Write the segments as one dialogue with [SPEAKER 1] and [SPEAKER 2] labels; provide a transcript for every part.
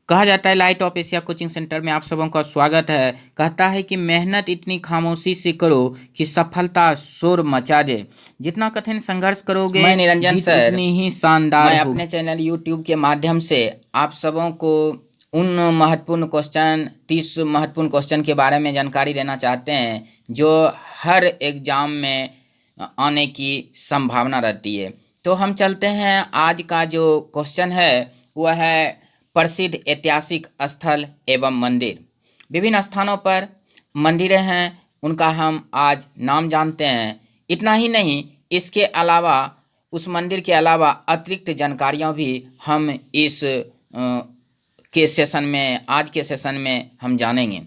[SPEAKER 1] कहा जाता है light of Asia coaching centre में आप सबों का स्वागत है। कहता है कि मेहनत इतनी खामोशी से करो कि सफलता शोर मचा दे। जितना कठिन संघर्ष करोगे
[SPEAKER 2] मैं निरंजन
[SPEAKER 1] जीत
[SPEAKER 2] सर,
[SPEAKER 1] उतनी ही शानदार
[SPEAKER 2] मैं
[SPEAKER 1] होगी।
[SPEAKER 2] अपने चैनल यूट्यूब के माध्यम से आप सबों को उन महत्वपूर्ण क्वेश्चन 30 महत्वपूर्ण क्वेश्चन के बारे में जानकारी देना चाहते हैं जो हर एग्जाम में आने की संभावना रहती है। तो हम चलते हैं, आज का जो क्वेश्चन है वह है प्रसिद्ध ऐतिहासिक स्थल एवं मंदिर। विभिन्न स्थानों पर मंदिरें हैं, उनका हम आज नाम जानते हैं। इतना ही नहीं, इसके अलावा उस मंदिर के अलावा अतिरिक्त जानकारियाँ भी हम इस के सेशन में, आज के सेशन में हम जानेंगे।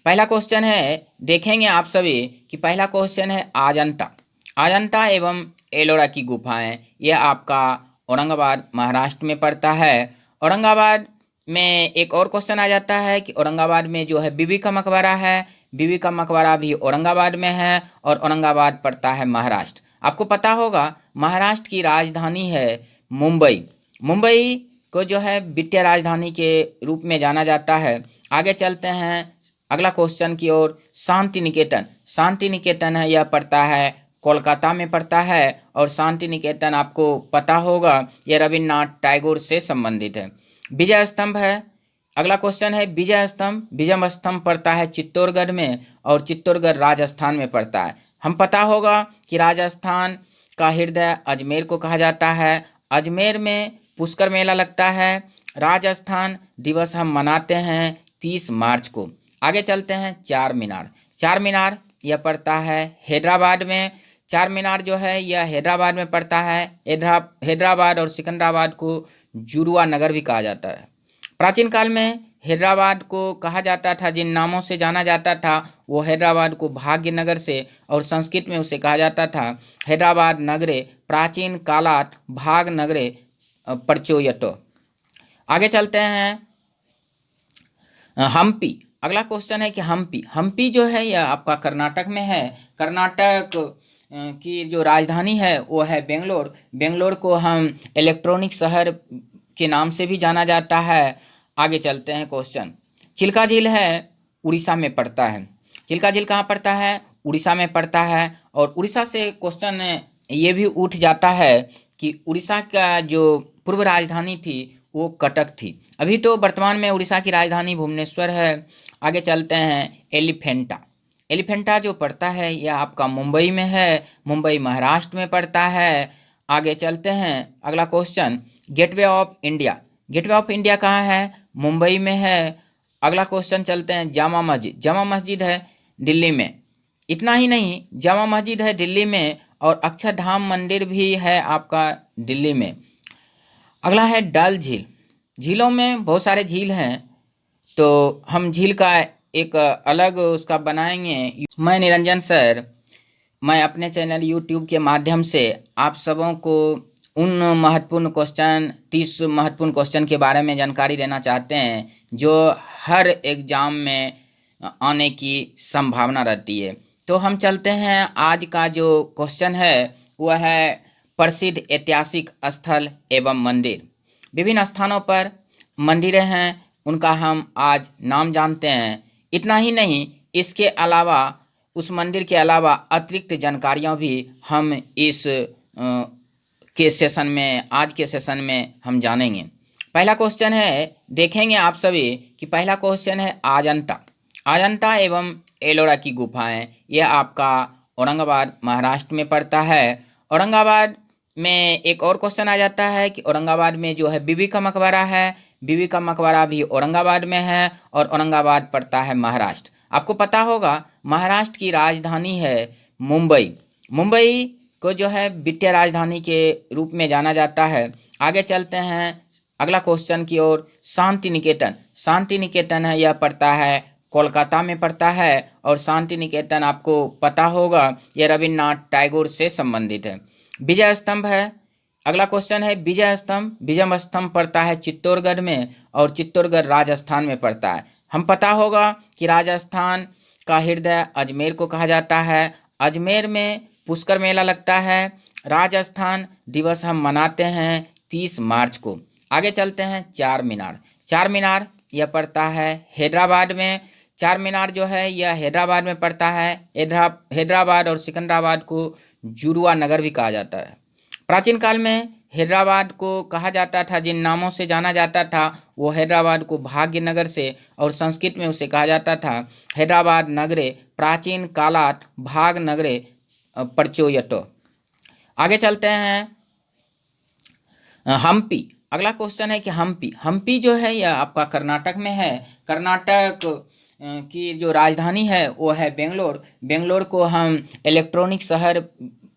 [SPEAKER 2] पहला क्वेश्चन है, देखेंगे आप सभी कि पहला क्वेश्चन है अजंता। अजंता एवं एलोरा की गुफाएं, यह आपका औरंगाबाद महाराष्ट्र में पड़ता है। औरंगाबाद में एक और क्वेश्चन आ जाता है कि औरंगाबाद में जो है बीबी का मकबरा है, बीबी का मकबरा भी औरंगाबाद में है और औरंगाबाद पड़ता है महाराष्ट्र। आपको पता होगा महाराष्ट्र की राजधानी है मुंबई। मुंबई को जो है वित्तीय राजधानी के रूप में जाना जाता है। आगे चलते हैं अगला क्वेश्चन की ओर। शांति निकेतन, शांति निकेतन है, यह पड़ता है कोलकाता में पड़ता है और शांति निकेतन आपको पता होगा यह रविन्द्रनाथ टैगोर से संबंधित है। विजय स्तंभ है, अगला क्वेश्चन है विजय स्तंभ। विजय स्तंभ पड़ता है चित्तौड़गढ़ में और चित्तौड़गढ़ राजस्थान में पड़ता है। हम पता होगा कि राजस्थान का हृदय अजमेर को कहा जाता है। अजमेर में पुष्कर मेला लगता है। राजस्थान दिवस हम मनाते हैं 30 मार्च को। आगे चलते हैं चार मीनार। चार मीनार यह पड़ता है हैदराबाद में। चार मीनार जो है यह हैदराबाद में पड़ता है। हैदराबाद और सिकंदराबाद को जुड़वा नगर भी कहा जाता है। प्राचीन काल में हैदराबाद को कहा जाता था, जिन नामों से जाना जाता था वो हैदराबाद को भाग्य नगर से, और संस्कृत में उसे कहा जाता था हैदराबाद नगरे प्राचीन कालात भाग नगरे प्रचोयतो। आगे चलते हैं हम्पी। अगला क्वेश्चन है कि हम्पी, हम्पी जो है यह आपका कर्नाटक में है। कर्नाटक की जो राजधानी है वो है बेंगलोर। बेंगलोर को हम इलेक्ट्रॉनिक शहर के नाम से भी जाना जाता है। आगे चलते हैं क्वेश्चन, चिल्का झील है उड़ीसा में पड़ता है। चिल्का झील कहाँ पड़ता है? उड़ीसा में पड़ता है। और उड़ीसा से क्वेश्चन ये भी उठ जाता है कि उड़ीसा का जो पूर्व राजधानी थी वो कटक थी। अभी तो वर्तमान में उड़ीसा की राजधानी भुवनेश्वर है। आगे चलते हैं एलिफेंटा। एलिफेंटा जो पड़ता है यह आपका मुंबई में है, मुंबई महाराष्ट्र में पड़ता है। आगे चलते हैं अगला question, gateway of India. Gateway of India कहाँ है? मुंबई में है। अगला क्वेश्चन चलते हैं जामा मस्जिद। जामा मस्जिद है दिल्ली में। इतना ही नहीं, जामा मस्जिद है दिल्ली में और अक्षरधाम मंदिर भी है आपका दिल्ली में। अगला है डल झील। झीलों में बहुत सारे झील हैं, तो हम झील का एक अलग उसका बनाएंगे। मैं निरंजन सर, मैं अपने चैनल यूट्यूब के माध्यम से आप सबों को उन महत्वपूर्ण क्वेश्चन 30 महत्वपूर्ण क्वेश्चन के बारे में जानकारी देना चाहते हैं जो हर एग्जाम में आने की संभावना रहती है। तो हम चलते हैं, आज का जो क्वेश्चन है वह है प्रसिद्ध ऐतिहासिक स्थल एवं मंदिर। विभिन्न स्थानों पर मंदिरें हैं, उनका हम आज नाम जानते हैं। इतना ही नहीं, इसके अलावा उस मंदिर के अलावा अतिरिक्त जानकारियाँ भी हम इस के सेशन में, आज के सेशन में हम जानेंगे। पहला क्वेश्चन है, देखेंगे आप सभी कि पहला क्वेश्चन है अजंता। अजंता एवं एलोरा की गुफाएं, यह आपका औरंगाबाद महाराष्ट्र में पड़ता है। औरंगाबाद में एक और क्वेश्चन आ जाता है कि औरंगाबाद में जो है बीबी का मकबरा है, बीबी का मकबरा भी औरंगाबाद में है और औरंगाबाद पड़ता है महाराष्ट्र। आपको पता होगा महाराष्ट्र की राजधानी है मुंबई। मुंबई को जो है वित्तीय राजधानी के रूप में जाना जाता है। आगे चलते हैं अगला क्वेश्चन की ओर। शांति निकेतन, शांति निकेतन है, यह पड़ता है कोलकाता में पड़ता है और शांति निकेतन आपको पता होगा यह रविन्द्रनाथ टैगोर से संबंधित है। विजय स्तंभ है, अगला क्वेश्चन है विजय स्तंभ। विजय स्तंभ पड़ता है चित्तौड़गढ़ में और चित्तौड़गढ़ राजस्थान में पड़ता है। हम पता होगा कि राजस्थान का हृदय अजमेर को कहा जाता है। अजमेर में पुष्कर मेला लगता है। राजस्थान दिवस हम मनाते हैं 30 मार्च को। आगे चलते हैं चार मीनार। चार मीनार यह पड़ता है हैदराबाद में। चार मीनार जो है यह हैदराबाद में पड़ता है। हैदराबाद और सिकंदराबाद को जुड़वा नगर भी कहा जाता है। प्राचीन काल में हैदराबाद को कहा जाता था, जिन नामों से जाना जाता था वो हैदराबाद को भाग्य नगर से, और संस्कृत में उसे कहा जाता था हैदराबाद नगरे प्राचीन कालात भाग नगरे प्रचोयतो। आगे चलते हैं हम्पी। अगला क्वेश्चन है कि हम्पी जो है यह आपका कर्नाटक में है। कर्नाटक की जो राजधानी है वो है बेंगलोर। बेंगलोर को हम इलेक्ट्रॉनिक शहर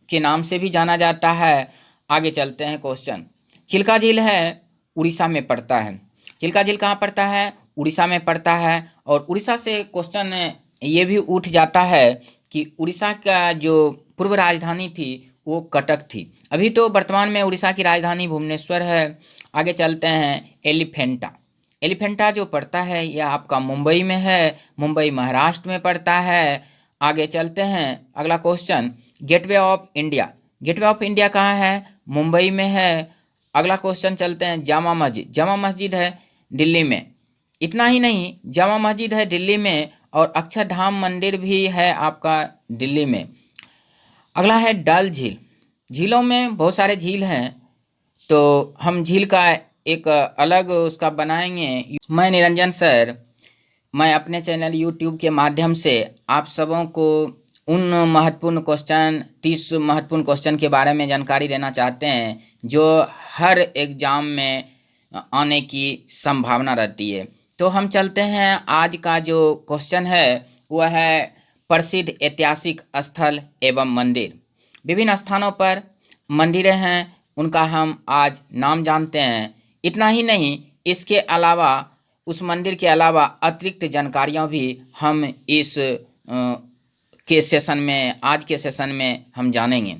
[SPEAKER 2] के नाम से भी जाना जाता है। आगे चलते हैं क्वेश्चन। चिल्का झील है उड़ीसा में पड़ता है। चिल्का झील कहाँ पड़ता है? उड़ीसा में पड़ता है। और उड़ीसा से क्वेश्चन ये भी उठ जाता है कि उड़ीसा का जो पूर्व राजधानी थी वो कटक थी। अभी तो वर्तमान में उड़ीसा की राजधानी भुवनेश्वर है। आगे चलते हैं एलिफेंटा। एलिफेंटा जो पड़ता है यह आपका मुंबई में है। मुंबई महाराष्ट्र में पड़ता है। आगे चलते हैं अगला question. Gateway of India. Gateway of India कहाँ है? मुंबई में है। अगला क्वेश्चन चलते हैं जामा मस्जिद। जामा मस्जिद है दिल्ली में। इतना ही नहीं, जामा मस्जिद है दिल्ली में और अक्षरधाम मंदिर भी है आपका दिल्ली में। अगला है डल झील। झीलों में बहुत सारे झील हैं, तो हम झील का एक अलग उसका बनाएंगे। मैं निरंजन सर, मैं अपने चैनल यूट्यूब के माध्यम से आप सबों को उन महत्वपूर्ण क्वेश्चन 30 महत्वपूर्ण क्वेश्चन के बारे में जानकारी देना चाहते हैं जो हर एग्ज़ाम में आने की संभावना रहती है। तो हम चलते हैं, आज का जो क्वेश्चन है वह है प्रसिद्ध ऐतिहासिक स्थल एवं मंदिर। विभिन्न स्थानों पर मंदिरें हैं, उनका हम आज नाम जानते हैं। इतना ही नहीं, इसके अलावा उस मंदिर के अलावा अतिरिक्त जानकारियाँ भी हम इस के सेशन में, आज के सेशन में हम जानेंगे।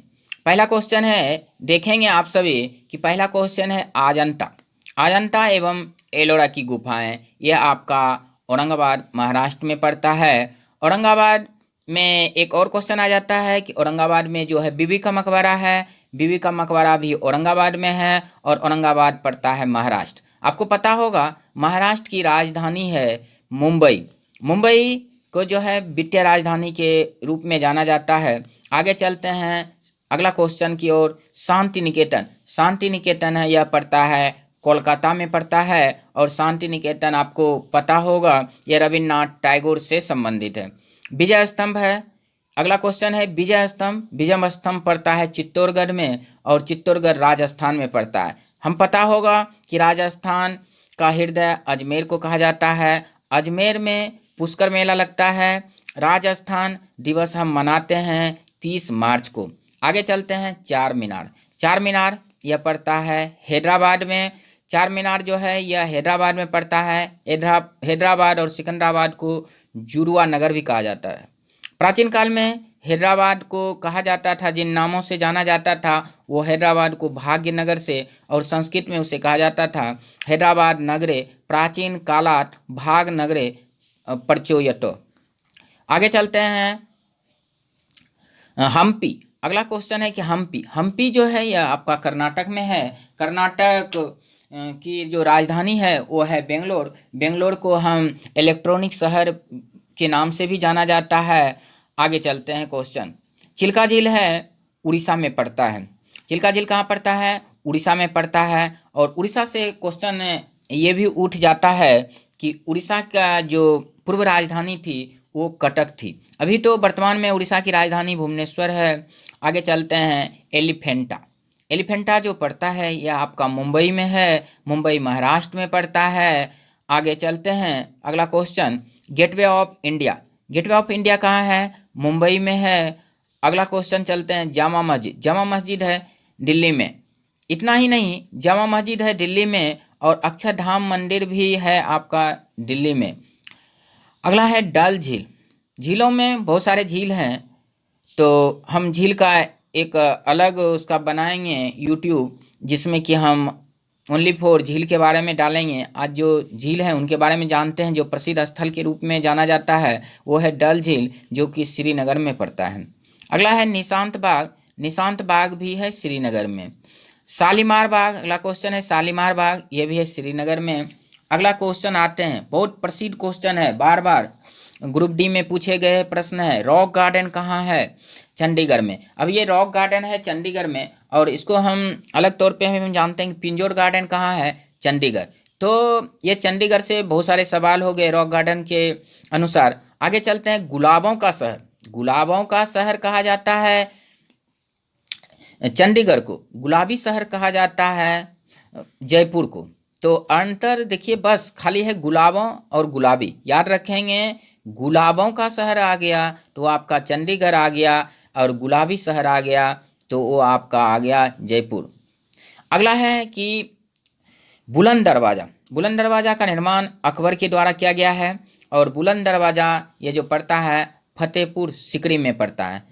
[SPEAKER 2] पहला क्वेश्चन है, देखेंगे आप सभी कि पहला क्वेश्चन है अजंता। अजंता एवं एलोरा की गुफाएं, यह आपका औरंगाबाद महाराष्ट्र में पड़ता है। औरंगाबाद में एक और क्वेश्चन आ जाता है कि औरंगाबाद में जो है बीबी का मकबरा है। बीबी का मकबरा भी औरंगाबाद में है और औरंगाबाद पड़ता है महाराष्ट्र। आपको पता होगा महाराष्ट्र की राजधानी है मुंबई। मुंबई को जो है वित्तीय राजधानी के रूप में जाना जाता है। आगे चलते हैं अगला क्वेश्चन की ओर। शांति निकेतन। शांति निकेतन है, यह पड़ता है कोलकाता में पड़ता है और शांति निकेतन आपको पता होगा यह रविन्द्रनाथ टैगोर से संबंधित है। विजय स्तंभ है। अगला क्वेश्चन है विजय स्तंभ। विजय स्तंभ पड़ता है चित्तौड़गढ़ में और चित्तौड़गढ़ राजस्थान में पड़ता है। हम पता होगा कि राजस्थान का हृदय अजमेर को कहा जाता है। अजमेर में पुष्कर मेला लगता है। राजस्थान दिवस हम मनाते हैं 30 मार्च को। आगे चलते हैं चार मीनार। चार मीनार यह पड़ता है हैदराबाद में। चार मीनार जो है यह हैदराबाद में पड़ता है। हैदराबाद और सिकंदराबाद को जुड़वा नगर भी कहा जाता है। प्राचीन काल में हैदराबाद को कहा जाता था, जिन नामों से जाना जाता था वो हैदराबाद को भाग्य नगर से, और संस्कृत में उसे कहा जाता था हैदराबाद नगरे प्राचीन कालात भाग नगरे प्रचोयतो। आगे चलते हैं हम्पी। अगला क्वेश्चन है कि हम्पी जो है यह आपका कर्नाटक में है। कर्नाटक की जो राजधानी है वो है बेंगलोर। बेंगलोर को हम इलेक्ट्रॉनिक शहर के नाम से भी जाना जाता है। आगे चलते हैं क्वेश्चन। चिल्का झील है उड़ीसा में पड़ता है। चिल्का झील कहाँ पड़ता है? उड़ीसा में पड़ता है। और उड़ीसा से क्वेश्चन ये भी उठ जाता है कि उड़ीसा का जो पूर्व राजधानी थी वो कटक थी। अभी तो वर्तमान में उड़ीसा की राजधानी भुवनेश्वर है। आगे चलते हैं एलिफेंटा। एलिफेंटा जो पड़ता है यह आपका मुंबई में है। मुंबई महाराष्ट्र में पड़ता है। आगे चलते हैं अगला question. Gateway of India. Gateway of India कहाँ है? मुंबई में है। अगला क्वेश्चन चलते हैं जामा मस्जिद। जामा मस्जिद है दिल्ली में। इतना ही नहीं, जामा मस्जिद है दिल्ली में और अक्षरधाम मंदिर भी है आपका दिल्ली में। अगला है डल झील। झीलों में बहुत सारे झील हैं, तो हम झील का एक अलग उसका बनाएंगे यूट्यूब, जिसमें कि हम ओनली फॉर झील के बारे में डालेंगे। आज जो झील है उनके बारे में जानते हैं। जो प्रसिद्ध स्थल के रूप में जाना जाता है वो है डल झील, जो कि श्रीनगर में पड़ता है। अगला है निशांत बाग। निशांत बाग भी है श्रीनगर में। शालीमार बाग, अगला क्वेश्चन है शालीमार बाग, ये भी है श्रीनगर में। अगला क्वेश्चन आते हैं, बहुत प्रसिद्ध क्वेश्चन है, बार बार ग्रुप डी में पूछे गए प्रश्न है। रॉक गार्डन कहाँ है? चंडीगढ़ में। अब ये रॉक गार्डन है चंडीगढ़ में, और इसको हम अलग तौर पे हम जानते हैं कि पिंजौर गार्डन कहाँ है? चंडीगढ़। तो ये चंडीगढ़ से बहुत सारे सवाल हो गए रॉक गार्डन के अनुसार। आगे चलते हैं, गुलाबों का शहर, गुलाबों का शहर कहा जाता है चंडीगढ़ को, गुलाबी शहर कहा जाता है जयपुर को। तो अंतर देखिए, बस खाली है गुलाबों और गुलाबी, याद रखेंगे। गुलाबों का शहर आ गया तो आपका चंडीगढ़ आ गया, और गुलाबी शहर आ गया तो वो आपका आ गया जयपुर। अगला है कि बुलंद दरवाज़ा, बुलंद दरवाज़ा का निर्माण अकबर के द्वारा किया गया है, और बुलंद दरवाज़ा ये जो पड़ता है फतेहपुर सीकरी में पड़ता है।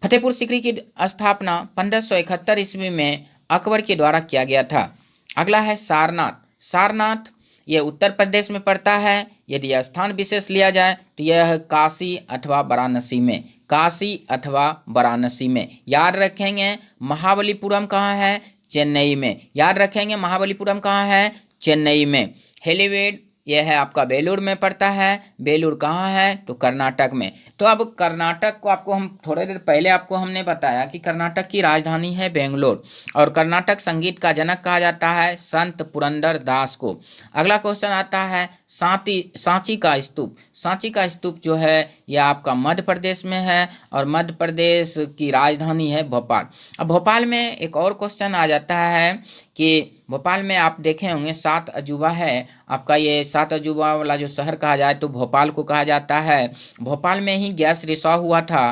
[SPEAKER 2] फतेहपुर सीकरी की स्थापना 1571 ईस्वी में अकबर के द्वारा किया गया था। अगला है सारनाथ, सारनाथ ये उत्तर प्रदेश में पड़ता है। यदि यह स्थान विशेष लिया जाए तो यह काशी अथवा वाराणसी में, काशी अथवा वाराणसी में। याद रखेंगे महाबलीपुरम कहाँ है? चेन्नई में। याद रखेंगे महाबलीपुरम कहाँ है? चेन्नई में। हेलीवेड यह है आपका बेलूर में पड़ता है। बेलूर कहाँ है? तो कर्नाटक में। तो अब कर्नाटक को आपको हम थोड़ी देर पहले आपको हमने बताया कि कर्नाटक की राजधानी है बेंगलोर, और कर्नाटक संगीत का जनक कहा जाता है संत पुरंदर दास को। अगला क्वेश्चन आता है सांची का स्तूप, सांची का स्तूप जो है यह आपका मध्य प्रदेश में है, और मध्य प्रदेश की राजधानी है भोपाल। अब भोपाल में एक और क्वेश्चन आ जाता है कि भोपाल में आप देखे होंगे 7 अजूबा है आपका, ये 7 अजूबा वाला जो शहर कहा जाए तो भोपाल को कहा जाता है। भोपाल में ही गैस रिसाव हुआ था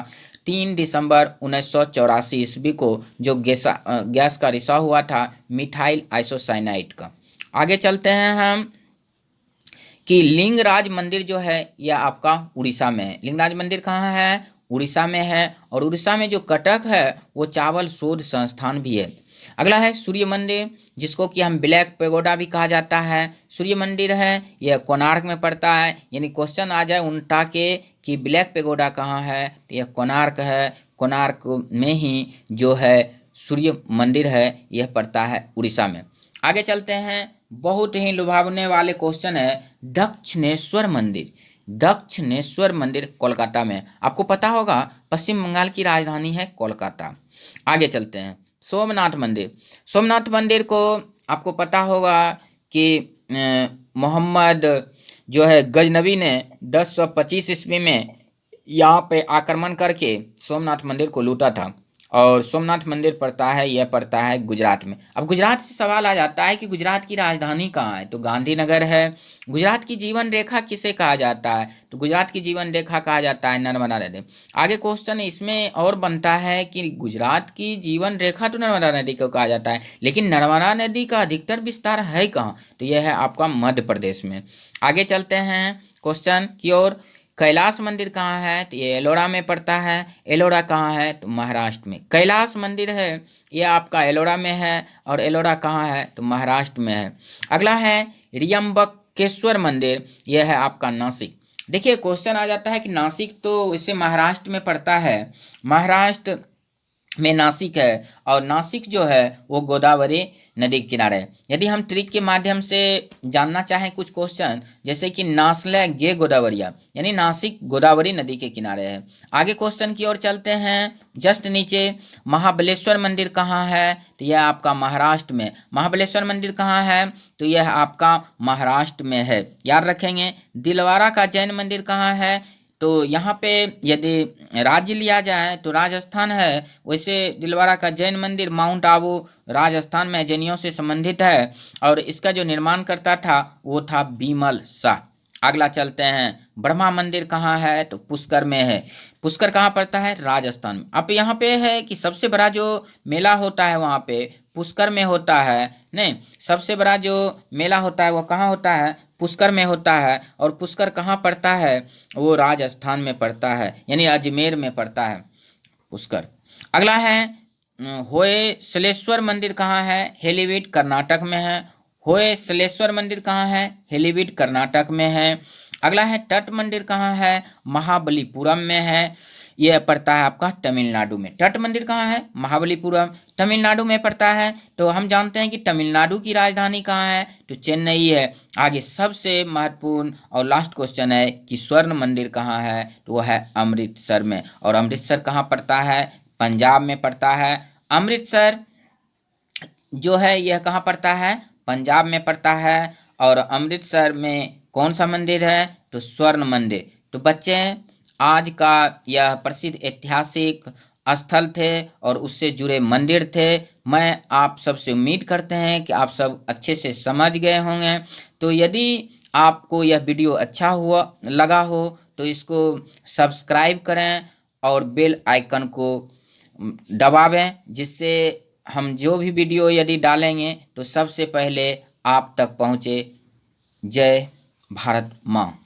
[SPEAKER 2] 3 दिसंबर 1984 ईस्वी को, जो गैस का रिसाव हुआ था मिथाइल आइसोसाइनाइड का। आगे चलते हैं हम कि लिंगराज मंदिर जो है यह आपका उड़ीसा में है। लिंगराज मंदिर कहाँ है? उड़ीसा में है, और उड़ीसा में जो कटक है वो चावल शोध संस्थान भी है। अगला है सूर्य मंदिर, जिसको कि हम ब्लैक पेगोडा भी कहा जाता है। सूर्य मंदिर है यह कोणार्क में पड़ता है। यानी क्वेश्चन आ जाए उल्टा के कि ब्लैक पेगोडा कहाँ है, तो यह कोणार्क है। कोणार्क में ही जो है सूर्य मंदिर है यह पड़ता है उड़ीसा में। आगे चलते हैं, बहुत ही लुभावने वाले क्वेश्चन है दक्षिणेश्वर मंदिर। दक्षिणेश्वर मंदिर कोलकाता में। आपको पता होगा पश्चिम बंगाल की राजधानी है कोलकाता। आगे चलते हैं, सोमनाथ मंदिर। सोमनाथ मंदिर को आपको पता होगा कि मोहम्मद जो है गजनबी ने 1025 ईस्वी में यहाँ पे आक्रमण करके सोमनाथ मंदिर को लूटा था, और सोमनाथ मंदिर पड़ता है, यह पड़ता है गुजरात में। अब गुजरात से सवाल आ जाता है कि गुजरात की राजधानी कहाँ है? तो गांधीनगर है। गुजरात की जीवन रेखा किसे कहा जाता है? तो गुजरात की जीवन रेखा कहा जाता है नर्मदा नदी। आगे क्वेश्चन इसमें और बनता है कि गुजरात की जीवन रेखा तो नर्मदा नदी को कहा जाता है, लेकिन नर्मदा नदी का अधिकतर विस्तार है कहाँ? तो यह है आपका मध्य प्रदेश में। आगे चलते हैं क्वेश्चन की ओर, कैलाश मंदिर कहाँ है? तो ये एलोरा में पड़ता है। एलोरा कहाँ है? तो महाराष्ट्र में। कैलाश मंदिर है ये आपका एलोरा में है, और एलोरा कहाँ है? तो महाराष्ट्र में है। अगला है त्र्यंबकेश्वर मंदिर, यह है आपका नासिक। देखिए क्वेश्चन आ जाता है कि नासिक तो इसे महाराष्ट्र में पड़ता है, महाराष्ट्र में नासिक है, और नासिक जो है वो गोदावरी नदी के किनारे है। यदि हम ट्रिक के माध्यम से जानना चाहें कुछ क्वेश्चन, जैसे कि नासले गे गोदावरिया, यानी नासिक गोदावरी नदी के किनारे है। आगे क्वेश्चन की ओर चलते हैं, जस्ट नीचे महाबलेश्वर मंदिर कहाँ है? तो यह आपका महाराष्ट्र में। महाबलेश्वर मंदिर कहाँ है? तो यह आपका महाराष्ट्र में है, याद रखेंगे। दिलवारा का जैन मंदिर कहाँ है? तो यहाँ पे यदि राज्य लिया जाए तो राजस्थान है, वैसे दिलवारा का जैन मंदिर माउंट आबू राजस्थान में जैनियों से संबंधित है, और इसका जो निर्माण करता था वो था बीमल शाह। अगला चलते हैं, ब्रह्मा मंदिर कहाँ है? तो पुष्कर में है। पुष्कर कहाँ पड़ता है? राजस्थान में। अब यहाँ पे है कि सबसे बड़ा जो मेला होता है वहाँ पे पुष्कर में होता है। नहीं, सबसे बड़ा जो मेला होता है वो कहाँ होता है? पुष्कर में होता है। और पुष्कर कहाँ पड़ता है? वो राजस्थान में पड़ता है, यानी अजमेर में पड़ता है पुष्कर। अगला है होयसलेश्वर मंदिर कहाँ है? हेलीवीड कर्नाटक में है। होयसलेश्वर मंदिर कहाँ है? हेलीवीड कर्नाटक में है। अगला है तट मंदिर कहाँ है? महाबलीपुरम में है। यह पड़ता है आपका तमिलनाडु में। तट मंदिर कहाँ है? महाबलीपुरम, तमिलनाडु में पड़ता है। तो हम जानते हैं कि तमिलनाडु की राजधानी कहाँ है? तो चेन्नई है। आगे सबसे महत्वपूर्ण और लास्ट क्वेश्चन है कि स्वर्ण मंदिर कहाँ है? तो वह है अमृतसर में। और अमृतसर कहाँ पड़ता है? पंजाब में पड़ता है। अमृतसर जो है यह कहाँ पड़ता है? पंजाब में पड़ता है। और अमृतसर में कौन सा मंदिर है? तो स्वर्ण मंदिर। तो बच्चे आज का यह प्रसिद्ध ऐतिहासिक स्थल थे और उससे जुड़े मंदिर थे। मैं आप सबसे उम्मीद करते हैं कि आप सब अच्छे से समझ गए होंगे। तो यदि आपको यह वीडियो अच्छा लगा हो तो इसको सब्सक्राइब करें और बेल आइकन को दबावें, जिससे हम जो भी वीडियो यदि डालेंगे तो सबसे पहले आप तक पहुँचे। जय भारत माँ।